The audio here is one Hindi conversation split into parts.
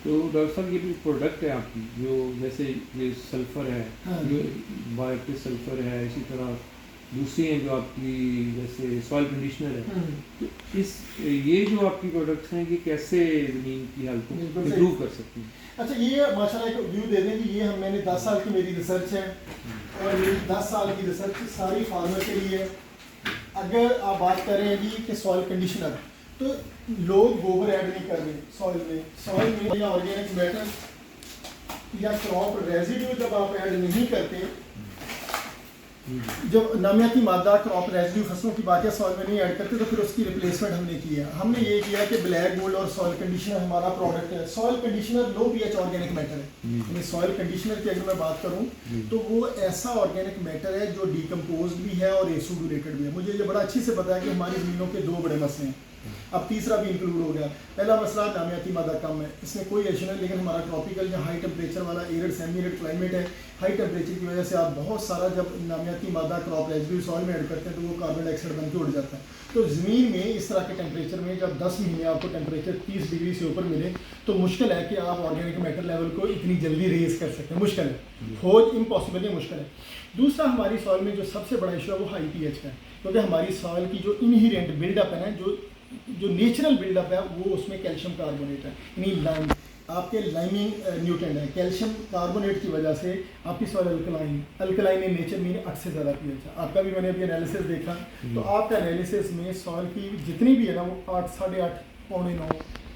तो डॉक्टर साहब ये भी प्रोडक्ट है आपकी जो जैसे ये सल्फ़र है, हाँ जो बायोएक्टिव सल्फ़र है, इसी तरह दूसरी हैं जो आपकी जैसे सॉइल कंडीशनर है। हम्म, तो इस ये जो आपकी प्रोडक्ट्स हैं ये कैसे ज़मीन की हालत को बिल्कुल सही। इम्प्रूव कर सकती हैं? अच्छा, ये माशाल्लाह एक व्यू दे दें कि ये मैंने 10 साल की मेरी रिसर्च है और मेरी 10 साल की रिसर्च सारी फार्मर के लिए है। अगर आप बात करें जी कि सॉइल कंडीशनर, तो लोग गोबर ऐड नहीं कर रहे सॉइल में या ऑर्गेनिक मैटर या क्रॉप रेजिड्यू जब आप ऐड नहीं करते, जब नामियाती मादा क्रॉप रेजिड्यू फसलों की बातें सॉइल में नहीं ऐड करते, तो फिर उसकी रिप्लेसमेंट हमने किया। हमने ये किया कि ब्लैक गोल्ड और सॉइल कंडीशनर हमारा प्रोडक्ट है। सॉइल कंडीशनर लो पीएच ऑर्गेनिक मैटर है। यानी सॉइल कंडीशनर की अगर मैं बात करूं तो वो ऐसा ऑर्गेनिक मैटर है जो डिकम्पोज भी है और एसोडुरेटेड भी है। मुझे ये बड़ा अच्छी से पता है कि हमारी ज़मीनों के दो बड़े मसले हैं, अब तीसरा भी इंक्लूड हो गया। पहला मसला नामियाती मादा कम है, इसमें कोई इशू नहीं, लेकिन हमारा ट्रॉपिकल या हाई टेम्परेचर वाला एरिड सेमी एरिड क्लाइमेट है। हाई टेम्परेचर की वजह से आप बहुत सारा जब नामियाती मादा क्रॉप रेजिड्यू सॉइल में ऐड करते हैं तो वो कार्बन डाइऑक्साइड बन के उड़ जाता है। तो ज़मीन में इस तरह के टेम्परेचर में जब 10 महीने आपको टेम्परेचर 30 डिग्री से ऊपर मिले तो मुश्किल है कि आप ऑर्गेनिक मैटर लेवल को इतनी जल्दी रेज कर सकते हैं। मुश्किल है, हो इम्पॉसिबल नहीं, मुश्किल है। दूसरा, हमारी सॉइल में जो सबसे बड़ा इशू है वो हाई पीएच का है, क्योंकि हमारी सॉइल की जो इनहेरेंट बिल्डअप है ना, जो नेचुरल बिल्डअप है वो उसमें कैल्शियम कार्बोनेट है, यानी लाइम आपके लाइमिंग न्यूट्रेंट है। कैल्शियम कार्बोनेट की वजह से आपकी soil alkaline in nature mean 8 से ज़्यादा पीएच है। आपका भी मैंने अभी एनालिसिस देखा तो आपका एनालिसिस में सॉइल की जितनी भी है ना वो 8, 8.5, पौने 9,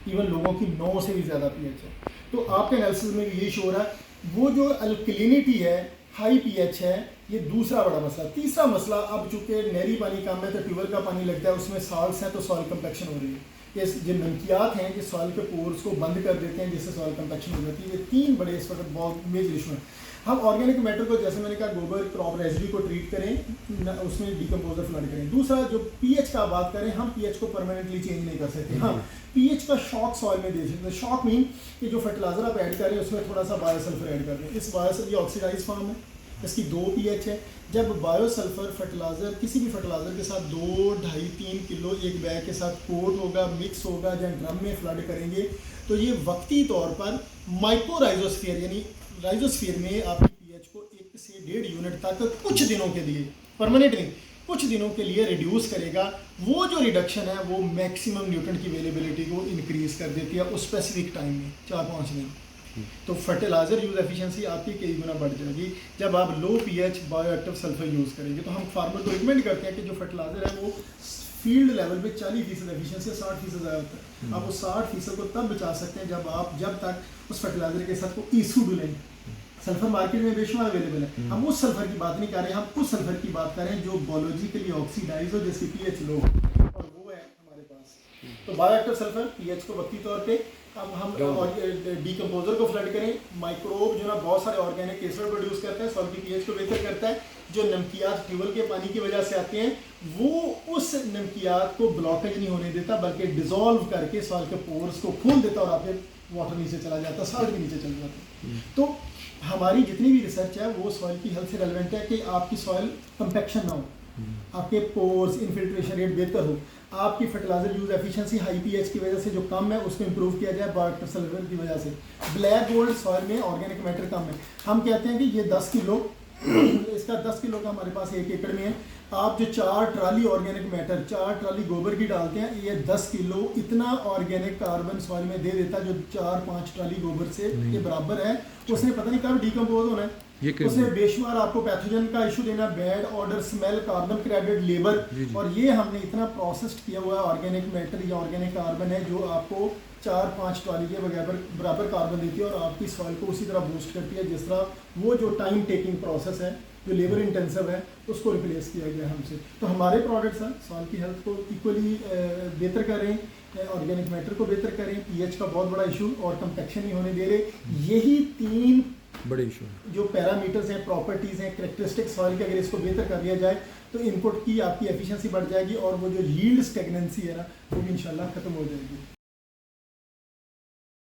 इवन लोगों की 9 से भी ज़्यादा पीएच है। तो आपके एनालिसिस में ये शो रहा है वो जो अल्कलिनिटी है, हाई पीएच है, ये दूसरा बड़ा मसला। तीसरा मसला, अब चूंकि नहरी पानी कम है तो ट्यूबवेल का पानी लगता है, उसमें साल्ट्स हैं तो सॉइल कंपैक्शन हो रही है। ये जो नमकियात हैं जो सॉइल के पोर्स को बंद कर देते हैं जिससे सॉइल कंपैक्शन हो जाती है। ये तीन बड़े इस वक्त बहुत मेजर इशू हैं। हम ऑर्गेनिक मैटर को, जैसे मैंने कहा, गोबर क्रॉप रेजिड्यू को ट्रीट करें, उसमें डिकम्पोजर फ्लड करें। दूसरा, जो पीएच का बात करें, हम पीएच को परमानेंटली चेंज नहीं कर सकते। हाँ, पीएच का शॉक सॉइल में दे सकते हैं। शॉक मीन कि जो फर्टिलाइजर आप ऐड करें उसमें थोड़ा सा बायोसल्फर ऐड कर दें। इस बायोसल्फर, ये ऑक्सीडाइज फॉर्म है, इसकी 2 पीएच है। जब बायोसल्फर फर्टिलाइजर किसी भी फर्टिलाइजर के साथ 2, 2.5, 3 किलो एक बैग के साथ कोट होगा, मिक्स होगा, या ड्रम में फ्लड करेंगे, तो ये वक्ती तौर पर माइक्रो राइजोस्फीयर यानी राइजोस्फीयर में आपकी पीएच को 1 से 1.5 यूनिट तक कुछ दिनों के लिए, परमानेंट नहीं, कुछ दिनों के लिए रिड्यूस करेगा। वो जो रिडक्शन है वो मैक्सिमम न्यूट्रेंट की अवेलेबिलिटी को इंक्रीज कर देती है उस स्पेसिफिक टाइम में, 4-5 दिन। तो फर्टिलाइजर यूज एफिशिएंसी आपकी कई गुना बढ़ जाएगी जब आप लो पीएच बायोएक्टिव सल्फर यूज़ करेंगे। तो हम फार्मर को रिकमेंड करते हैं कि जो फर्टिलाइजर है वो फील्ड लेवल पे 40% एफिशिएंसी, 60% ज़्यादा होता है। आप वो 60% को तब बचा सकते हैं जब तक उस फर्टिलाइजर के साथ को ईसुडुलेंट सल्फर मार्केट में बेशुमार अवेलेबल है। हम उस सल्फर की बात नहीं कर रहे, हम उस सल्फर की बात कर रहे हैं जो बायोलॉजिकली ऑक्सीडाइज हो, जिसकी पीएच लो हो, और वो है हमारे पास। तो बायोएक्टिव सल्फर पीएच को वक्ती तौर पे, अब हम डिकम्पोजर को फ्लड करें, माइक्रोब जो ना बहुत सारे ऑर्गेनिक केसर प्रोड्यूस करता है, सॉइल की पीएच को बेहतर करता है। जो नमकियात ट्यूबवेल के पानी की वजह से आते हैं वो उस नमकियात को ब्लॉकेज नहीं होने देता, बल्कि डिजोल्व करके सॉइल के पोर्स को खोल देता और आपके वाटर नीचे चला जाता, साल्ट भी नीचे चला जाता। तो हमारी जितनी भी रिसर्च है वो सॉइल की हेल्थ से रेलेवेंट है कि आपकी सॉइल कंपैक्शन ना हो, आपके पोर्स इनफिल्ट्रेशन रेट बेहतर हो, आपकी fertilizer use efficiency high pH की वजह से जो कम है उसको इंप्रूव किया जाए बायोएक्टिव सल्फर की वजह से। ब्लैक गोल्ड सॉइल में ऑर्गेनिक मैटर कम है, हम कहते हैं कि ये 10 किलो इसका 10 किलो का हमारे पास 1 एकड़ में है। आप जो 4 ट्राली ऑर्गेनिक मैटर, 4 ट्राली गोबर की डालते हैं, ये 10 किलो इतना ऑर्गेनिक कार्बन सॉइल में दे देता है जो 4-5 ट्राली गोबर से ये बराबर है। उसने पता नहीं कब डिकम्पोज होना है, उसने बेशुमार आपको पैथोजन का इशू देना, bad order, smell, carbon credit, labour. और ये हमने इतना प्रोसेस्ड किया हुआ ऑर्गेनिक मैटर या ऑर्गेनिक कार्बन है जो आपको 4-5 ट्रॉली के बराबर कार्बन देती है और आपकी सॉइल को उसी तरह बूस्ट करती है जिस तरह वो जो टाइम टेकिंग प्रोसेस है, जो लेबर इंटेंसिव है, उसको रिप्लेस किया गया हमसे। तो हमारे प्रोडक्ट्स हैं सॉइल की हेल्थ को इक्वली बेहतर कर रहे हैं, ऑर्गेनिक मैटर को बेहतर करें, पीएच का बहुत बड़ा इशू और कंपैक्शन नहीं होने दे रहे। यही 3 बड़े इशू हैं जो पैरामीटर्स हैं, प्रॉपर्टीज़ हैं, कैरेक्टरिस्टिक सॉइल के, अगर इसको बेहतर कर लिया जाए तो इनपुट की आपकी एफिशिएंसी बढ़ जाएगी और वो जो यील्ड स्टेगनेंसी है ना वो भी इंशाल्लाह खत्म हो जाएगी।